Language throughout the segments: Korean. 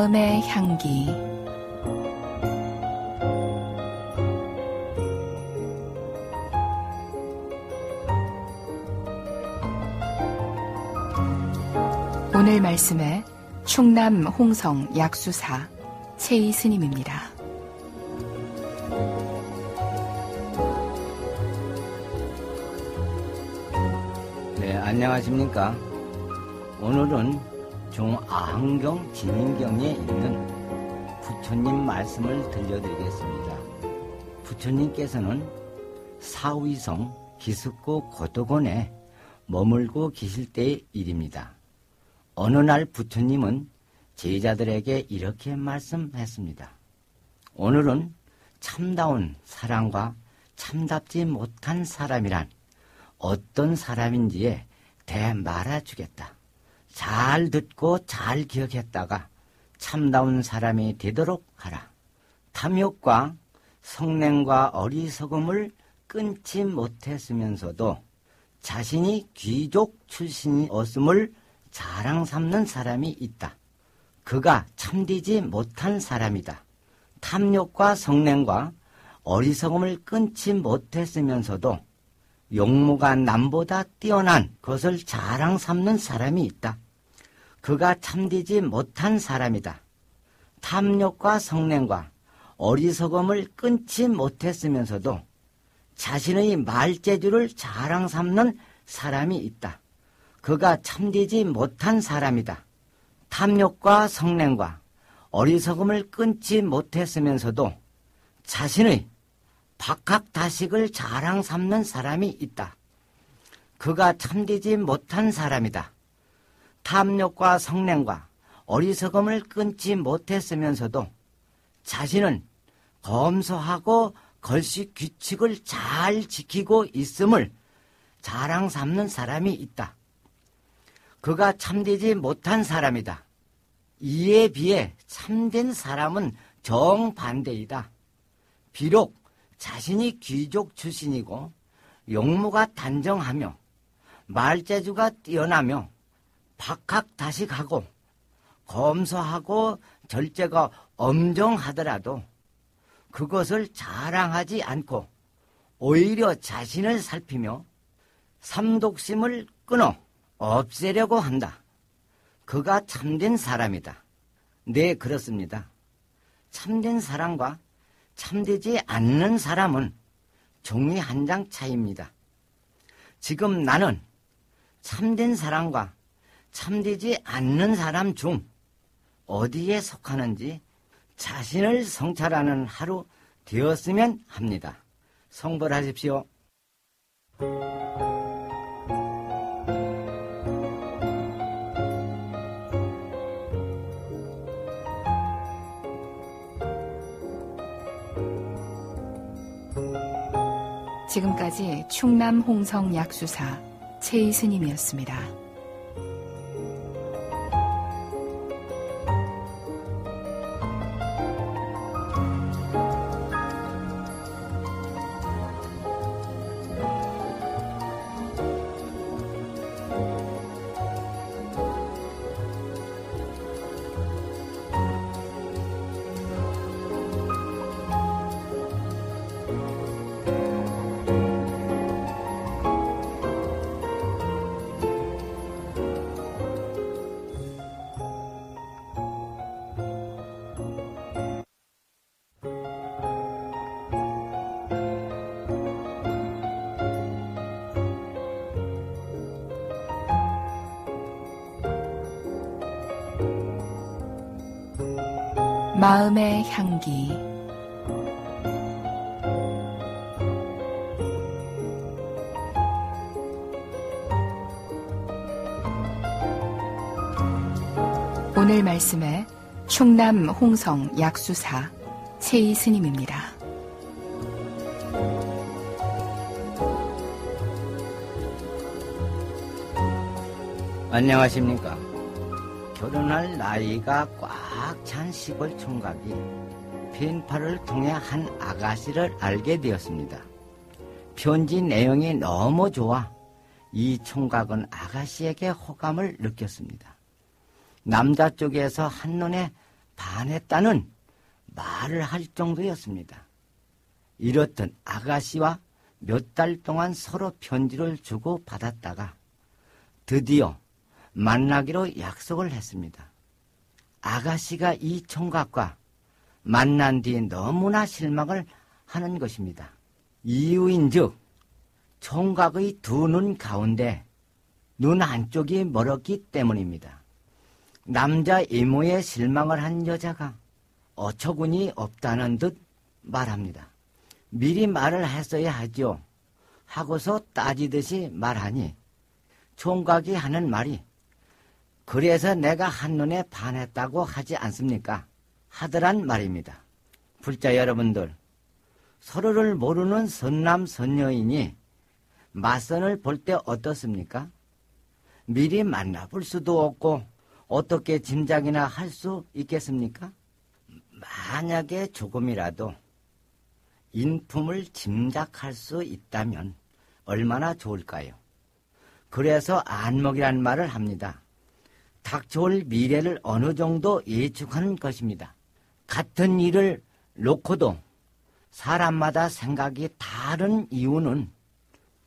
마음의 향기. 오늘 말씀에 충남 홍성 약수사 최희 스님입니다. 네, 안녕하십니까. 오늘은 중아흥경 진인경에 있는 부처님 말씀을 들려드리겠습니다. 부처님께서는 사위성 기슭고 고덕원에 머물고 계실 때의 일입니다. 어느 날 부처님은 제자들에게 이렇게 말씀했습니다. 오늘은 참다운 사랑과 참답지 못한 사람이란 어떤 사람인지에 대해 말해주겠다. 잘 듣고 잘 기억했다가 참다운 사람이 되도록 하라. 탐욕과 성냉과 어리석음을 끊지 못했으면서도 자신이 귀족 출신이었음을 자랑 삼는 사람이 있다. 그가 참되지 못한 사람이다. 탐욕과 성냉과 어리석음을 끊지 못했으면서도 용모가 남보다 뛰어난 것을 자랑 삼는 사람이 있다. 그가 참되지 못한 사람이다. 탐욕과 성냉과 어리석음을 끊지 못했으면서도 자신의 말재주를 자랑 삼는 사람이 있다. 그가 참되지 못한 사람이다. 탐욕과 성냉과 어리석음을 끊지 못했으면서도 자신의 박학다식을 자랑 삼는 사람이 있다. 그가 참되지 못한 사람이다. 탐욕과 성냉과 어리석음을 끊지 못했으면서도 자신은 검소하고 걸식 규칙을 잘 지키고 있음을 자랑 삼는 사람이 있다. 그가 참되지 못한 사람이다. 이에 비해 참된 사람은 정반대이다. 비록 자신이 귀족 출신이고 용모가 단정하며 말재주가 뛰어나며 박학다식하고 검소하고 절제가 엄정하더라도 그것을 자랑하지 않고 오히려 자신을 살피며 삼독심을 끊어 없애려고 한다. 그가 참된 사람이다. 네, 그렇습니다. 참된 사람과 참되지 않는 사람은 종이 한 장 차이입니다. 지금 나는 참된 사람과 참되지 않는 사람 중 어디에 속하는지 자신을 성찰하는 하루 되었으면 합니다. 성불하십시오. 지금까지 충남 홍성 약수사 최희 스님이었습니다. 마음의 향기. 오늘 말씀에 충남 홍성 약수사 최희 스님입니다. 안녕하십니까. 결혼할 나이가 꽉 찬 시골 총각이 펜팔을 통해 한 아가씨를 알게 되었습니다. 편지 내용이 너무 좋아 이 총각은 아가씨에게 호감을 느꼈습니다. 남자 쪽에서 한눈에 반했다는 말을 할 정도였습니다. 이렇듯 아가씨와 몇 달 동안 서로 편지를 주고 받았다가 드디어 만나기로 약속을 했습니다. 아가씨가 이 총각과 만난 뒤에 너무나 실망을 하는 것입니다. 이유인즉 총각의 두 눈 가운데 눈 한쪽이 멀었기 때문입니다. 남자 이모에 실망을 한 여자가 어처구니 없다는 듯 말합니다. 미리 말을 했어야 하죠. 하고서 따지듯이 말하니 총각이 하는 말이 그래서 내가 한눈에 반했다고 하지 않습니까? 하더란 말입니다. 불자 여러분들, 서로를 모르는 선남선녀이니 맞선을 볼 때 어떻습니까? 미리 만나볼 수도 없고 어떻게 짐작이나 할 수 있겠습니까? 만약에 조금이라도 인품을 짐작할 수 있다면 얼마나 좋을까요? 그래서 안목이란 말을 합니다. 닥쳐올 미래를 어느 정도 예측하는 것입니다. 같은 일을 놓고도 사람마다 생각이 다른 이유는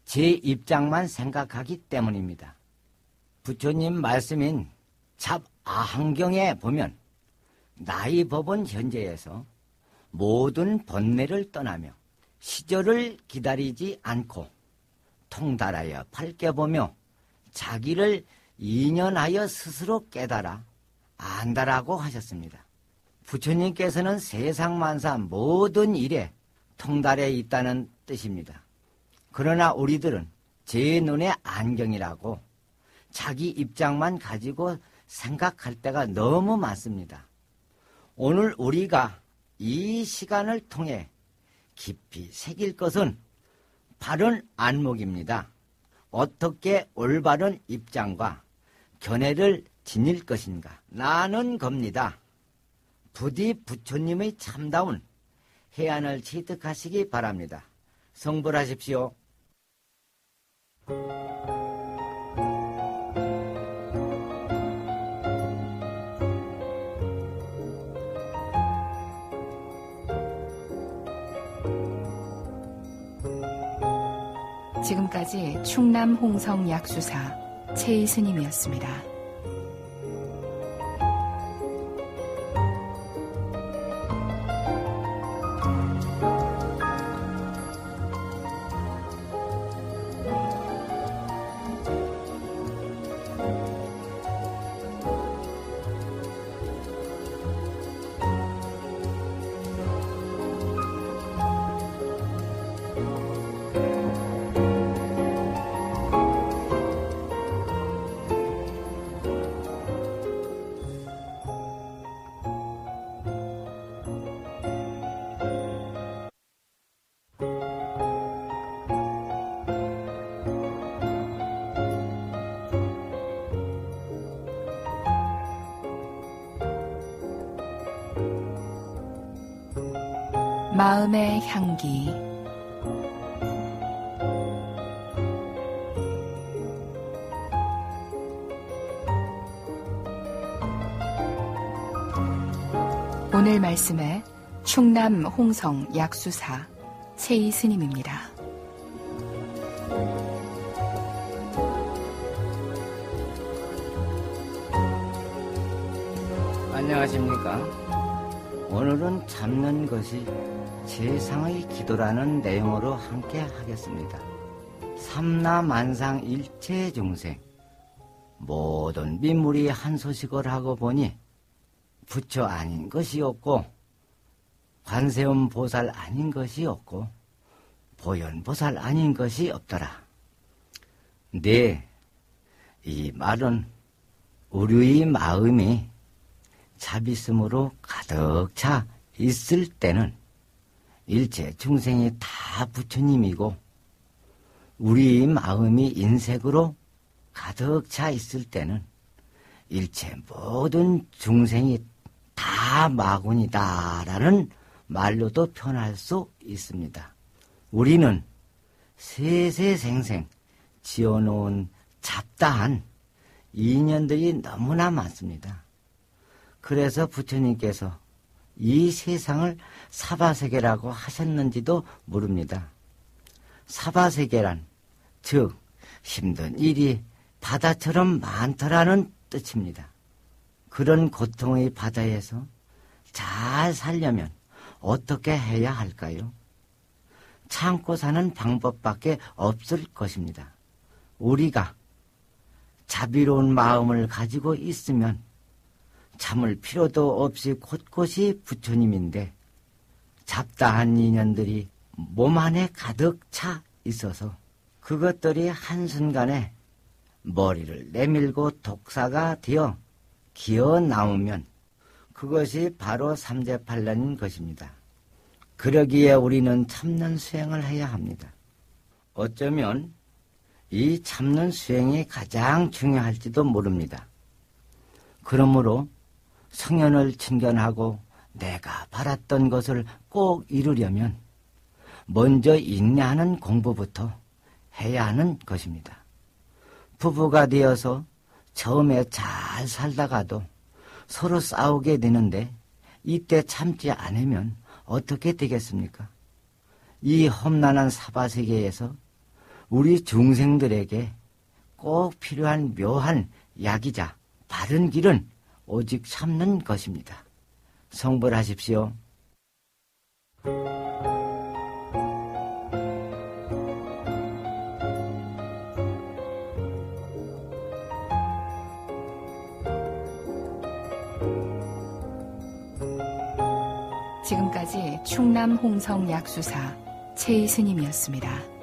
제 입장만 생각하기 때문입니다. 부처님 말씀인 잡아한경에 보면 나이 법은 현재에서 모든 번뇌를 떠나며 시절을 기다리지 않고 통달하여 밝게 보며 자기를 인연하여 스스로 깨달아 안다라고 하셨습니다. 부처님께서는 세상 만사 모든 일에 통달해 있다는 뜻입니다. 그러나 우리들은 제 눈의 안경이라고 자기 입장만 가지고 생각할 때가 너무 많습니다. 오늘 우리가 이 시간을 통해 깊이 새길 것은 바른 안목입니다. 어떻게 올바른 입장과 견해를 지닐 것인가 나는 겁니다. 부디 부처님의 참다운 해안을 취득하시기 바랍니다. 성불하십시오. 지금까지 충남 홍성 약수사 최이스님이었습니다. 마음의 향기. 오늘 말씀에 충남 홍성 약수사 최이스님입니다. 안녕하십니까? 오늘은 참는 것이 세상의 기도라는 내용으로 함께 하겠습니다. 삼라만상 일체 중생 모든 민물이 한 소식을 하고 보니 부처 아닌 것이 없고 관세음 보살 아닌 것이 없고 보현보살 아닌 것이 없더라. 네, 이 말은 우리의 마음이 자비심으로 가득 차 있을 때는 일체 중생이 다 부처님이고 우리 마음이 인색으로 가득 차 있을 때는 일체 모든 중생이 다 마군이다라는 말로도 표현할 수 있습니다. 우리는 세세생생 지어놓은 잡다한 인연들이 너무나 많습니다. 그래서 부처님께서 이 세상을 사바세계라고 하셨는지도 모릅니다. 사바세계란 즉 힘든 일이 바다처럼 많더라는 뜻입니다. 그런 고통의 바다에서 잘 살려면 어떻게 해야 할까요? 참고 사는 방법밖에 없을 것입니다. 우리가 자비로운 마음을 가지고 있으면 참을 필요도 없이 곳곳이 부처님인데 잡다한 인연들이 몸 안에 가득 차 있어서 그것들이 한순간에 머리를 내밀고 독사가 되어 기어 나오면 그것이 바로 삼재팔란인 것입니다. 그러기에 우리는 참는 수행을 해야 합니다. 어쩌면 이 참는 수행이 가장 중요할지도 모릅니다. 그러므로 성현을 친견하고 내가 바랐던 것을 꼭 이루려면 먼저 인내하는 공부부터 해야 하는 것입니다. 부부가 되어서 처음에 잘 살다가도 서로 싸우게 되는데 이때 참지 않으면 어떻게 되겠습니까? 이 험난한 사바세계에서 우리 중생들에게 꼭 필요한 묘한 약이자 바른 길은 오직 참는 것입니다. 성불하십시오. 지금까지 충남 홍성 약수사 최이스님이었습니다.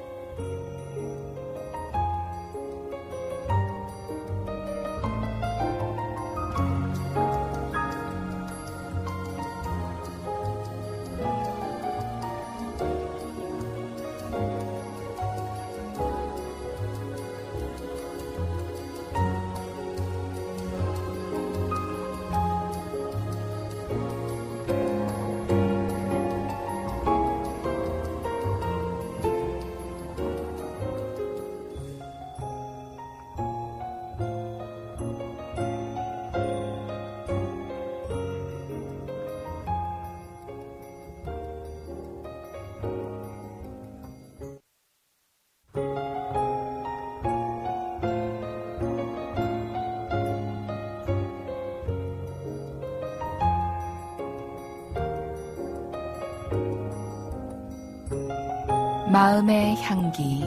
마음의 향기.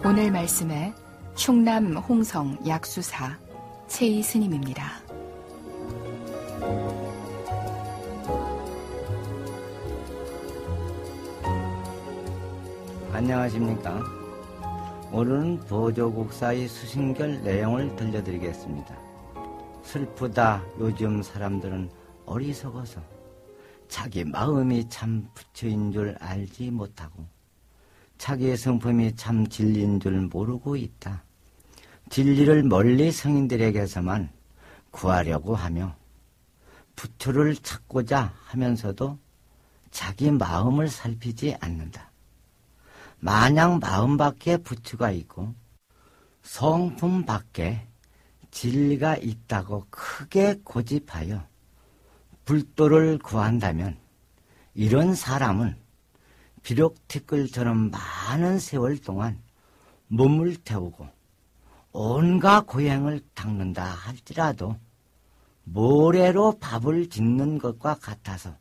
오늘 말씀에 충남 홍성 약수사 최이 스님입니다. 안녕하십니까? 오늘은 보조국사의 수신결 내용을 들려드리겠습니다. 슬프다. 요즘 사람들은 어리석어서 자기 마음이 참 부처인 줄 알지 못하고 자기의 성품이 참 진리인 줄 모르고 있다. 진리를 멀리 성인들에게서만 구하려고 하며 부처를 찾고자 하면서도 자기 마음을 살피지 않는다. 만약 마음 밖에 부처가 있고 성품 밖에 진리가 있다고 크게 고집하여 불도를 구한다면 이런 사람은 비록 티끌처럼 많은 세월 동안 몸을 태우고 온갖 고행을 닦는다 할지라도 모래로 밥을 짓는 것과 같아서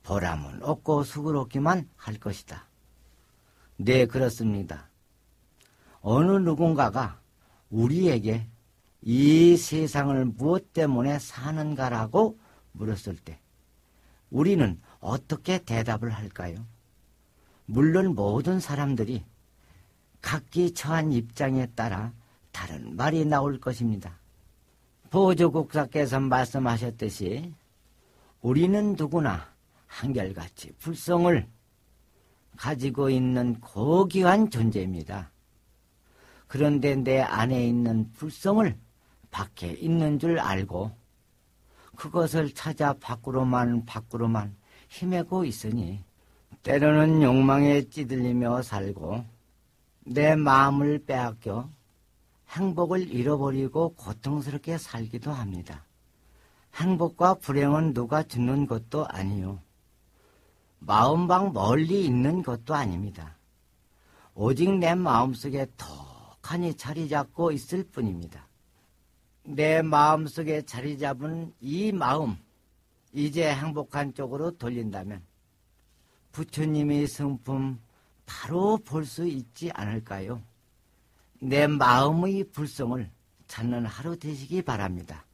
보람은 없고 수고롭기만 할 것이다. 네, 그렇습니다. 어느 누군가가 우리에게 이 세상을 무엇 때문에 사는가라고 물었을 때 우리는 어떻게 대답을 할까요? 물론 모든 사람들이 각기 처한 입장에 따라 다른 말이 나올 것입니다. 보조국사께서 말씀하셨듯이 우리는 누구나 한결같이 불성을 가지고 있는 고귀한 존재입니다. 그런데 내 안에 있는 불성을 밖에 있는 줄 알고 그것을 찾아 밖으로만 헤매고 있으니 때로는 욕망에 찌들리며 살고 내 마음을 빼앗겨 행복을 잃어버리고 고통스럽게 살기도 합니다. 행복과 불행은 누가 주는 것도 아니요. 마음방 멀리 있는 것도 아닙니다. 오직 내 마음속에 톡하니 자리 잡고 있을 뿐입니다. 내 마음속에 자리 잡은 이 마음, 이제 행복한 쪽으로 돌린다면 부처님의 성품 바로 볼 수 있지 않을까요? 내 마음의 불성을 찾는 하루 되시기 바랍니다.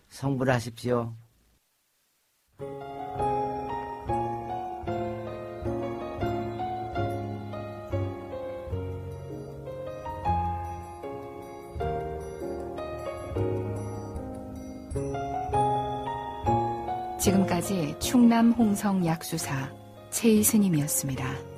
성불하십시오. 지금까지 충남 홍성 약수사 최희 스님이었습니다.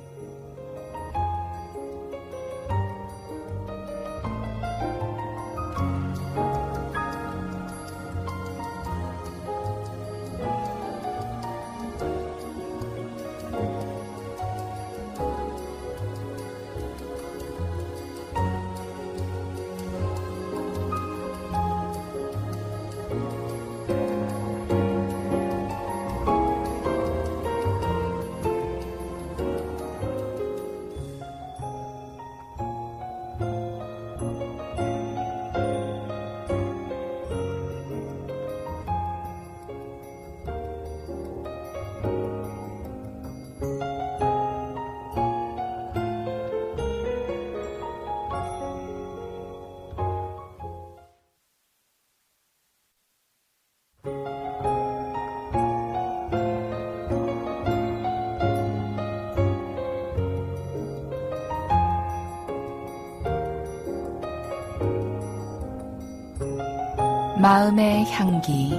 마음의 향기.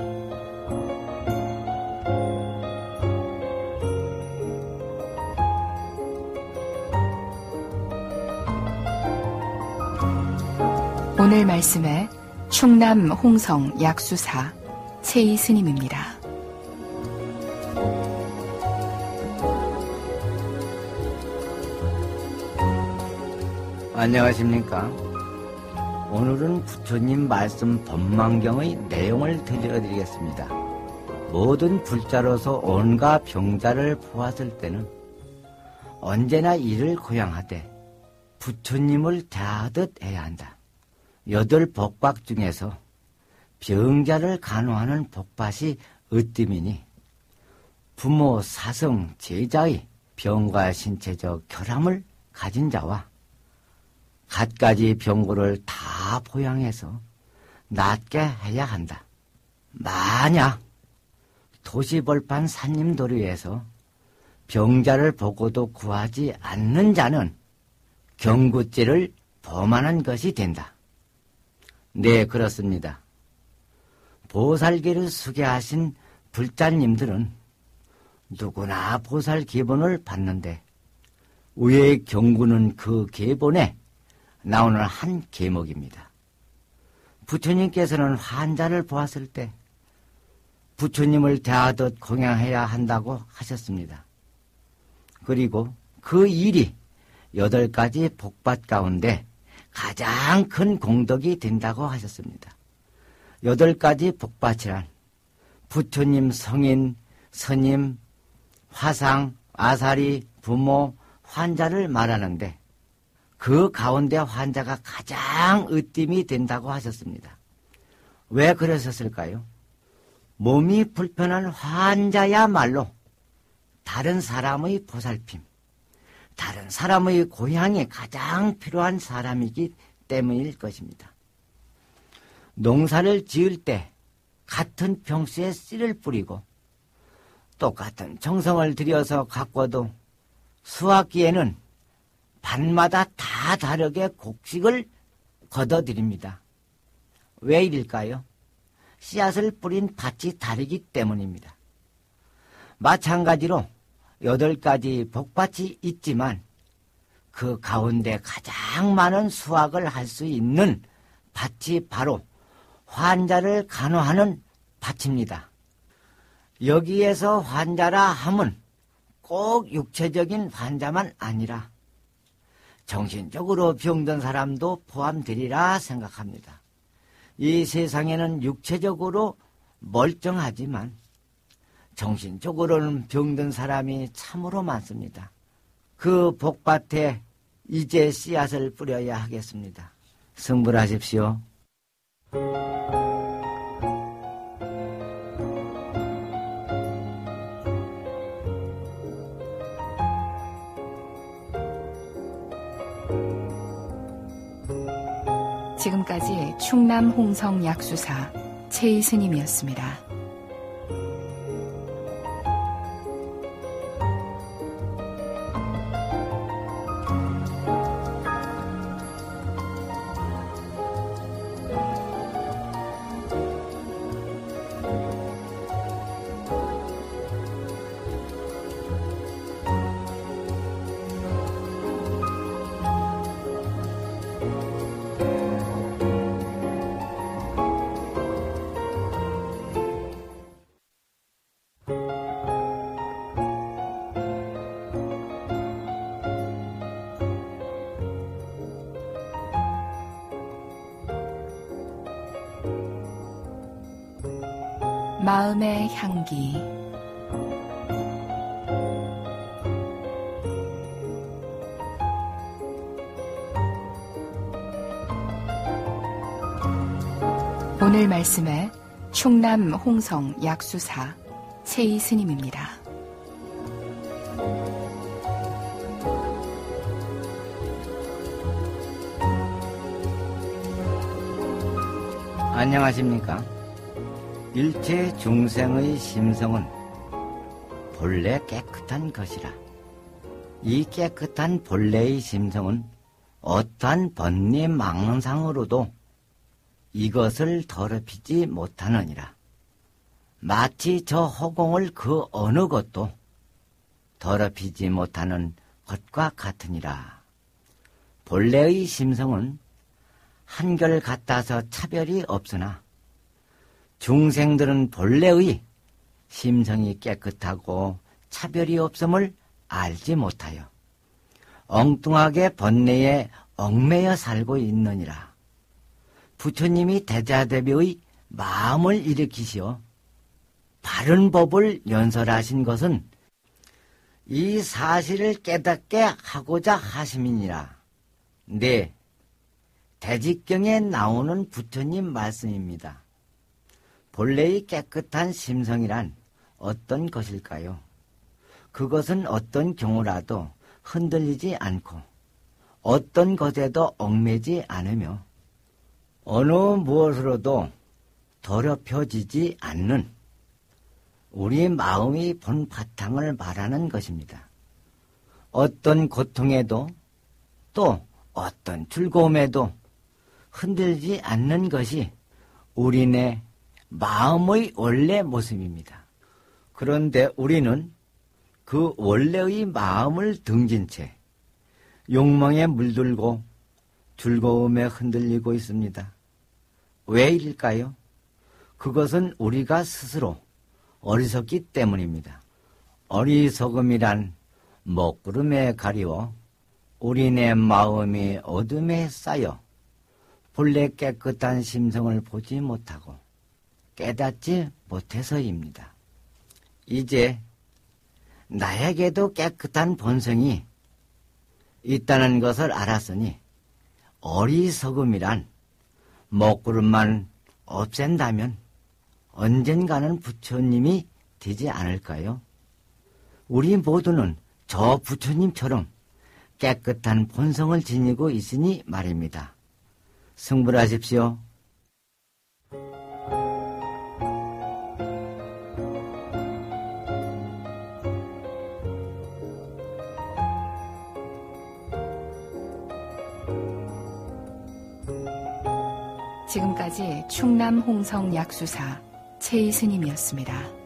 오늘 말씀에 충남 홍성 약수사 최희 스님입니다. 안녕하십니까? 오늘은 부처님 말씀 법망경의 내용을 들려드리겠습니다. 모든 불자로서 온갖 병자를 보았을 때는 언제나 이를 고양하되 부처님을 대하듯 해야 한다. 8 복박 중에서 병자를 간호하는 복밭이 으뜸이니 부모, 사성, 제자의 병과 신체적 결함을 가진 자와 갖가지 병고를 다 보양해서 낫게 해야 한다. 만약 도시벌판 산림도리에서 병자를 보고도 구하지 않는 자는 경구죄를 범하는 것이 된다. 네, 그렇습니다. 보살계를 수계하신 불자님들은 누구나 보살 기본을 받는데 위의 경구는 그 기본에 나오는 한 계목입니다. 부처님께서는 환자를 보았을 때 부처님을 대하듯 공양해야 한다고 하셨습니다. 그리고 그 일이 8가지 복밭 가운데 가장 큰 공덕이 된다고 하셨습니다. 8가지 복밭이란 부처님, 성인, 스님, 화상, 아사리, 부모, 환자를 말하는데 그 가운데 환자가 가장 으뜸이 된다고 하셨습니다. 왜 그러셨을까요? 몸이 불편한 환자야말로 다른 사람의 보살핌, 다른 사람의 고향이 가장 필요한 사람이기 때문일 것입니다. 농사를 지을 때 같은 평수에 씨를 뿌리고 똑같은 정성을 들여서 가꿔도 수확기에는 밭마다 다 다르게 곡식을 거둬들입니다. 왜 이럴까요? 씨앗을 뿌린 밭이 다르기 때문입니다. 마찬가지로 8가지 복밭이 있지만 그 가운데 가장 많은 수확을 할 수 있는 밭이 바로 환자를 간호하는 밭입니다. 여기에서 환자라 함은 꼭 육체적인 환자만 아니라 정신적으로 병든 사람도 포함되리라 생각합니다. 이 세상에는 육체적으로 멀쩡하지만 정신적으로는 병든 사람이 참으로 많습니다. 그 복밭에 이제 씨앗을 뿌려야 하겠습니다. 승불하십시오. 지금까지 충남 홍성 약수사 최이스님이었습니다. 마음의 향기. 오늘 말씀에 충남 홍성 약수사 최이스님입니다. 안녕하십니까? 일체 중생의 심성은 본래 깨끗한 것이라. 이 깨끗한 본래의 심성은 어떠한 번뇌 망상으로도 이것을 더럽히지 못하느니라. 마치 저 허공을 그 어느 것도 더럽히지 못하는 것과 같으니라. 본래의 심성은 한결같아서 차별이 없으나 중생들은 본래의 심성이 깨끗하고 차별이 없음을 알지 못하여 엉뚱하게 번뇌에 얽매여 살고 있느니라. 부처님이 대자대비의 마음을 일으키시어 바른 법을 연설하신 것은 이 사실을 깨닫게 하고자 하심이니라. 네, 대직경에 나오는 부처님 말씀입니다. 본래의 깨끗한 심성이란 어떤 것일까요? 그것은 어떤 경우라도 흔들리지 않고 어떤 것에도 얽매지 않으며 어느 무엇으로도 더럽혀지지 않는 우리 마음의 본 바탕을 말하는 것입니다. 어떤 고통에도 또 어떤 즐거움에도 흔들리지 않는 것이 우리네 마음의 원래 모습입니다. 그런데 우리는 그 원래의 마음을 등진 채 욕망에 물들고 즐거움에 흔들리고 있습니다. 왜일까요? 그것은 우리가 스스로 어리석기 때문입니다. 어리석음이란 먹구름에 가리워 우리네 마음이 어둠에 쌓여 본래 깨끗한 심성을 보지 못하고 깨닫지 못해서입니다. 이제 나에게도 깨끗한 본성이 있다는 것을 알았으니 어리석음이란 먹구름만 없앤다면 언젠가는 부처님이 되지 않을까요? 우리 모두는 저 부처님처럼 깨끗한 본성을 지니고 있으니 말입니다. 승불하십시오. 지금까지 충남 홍성 약수사 최이스님이었습니다.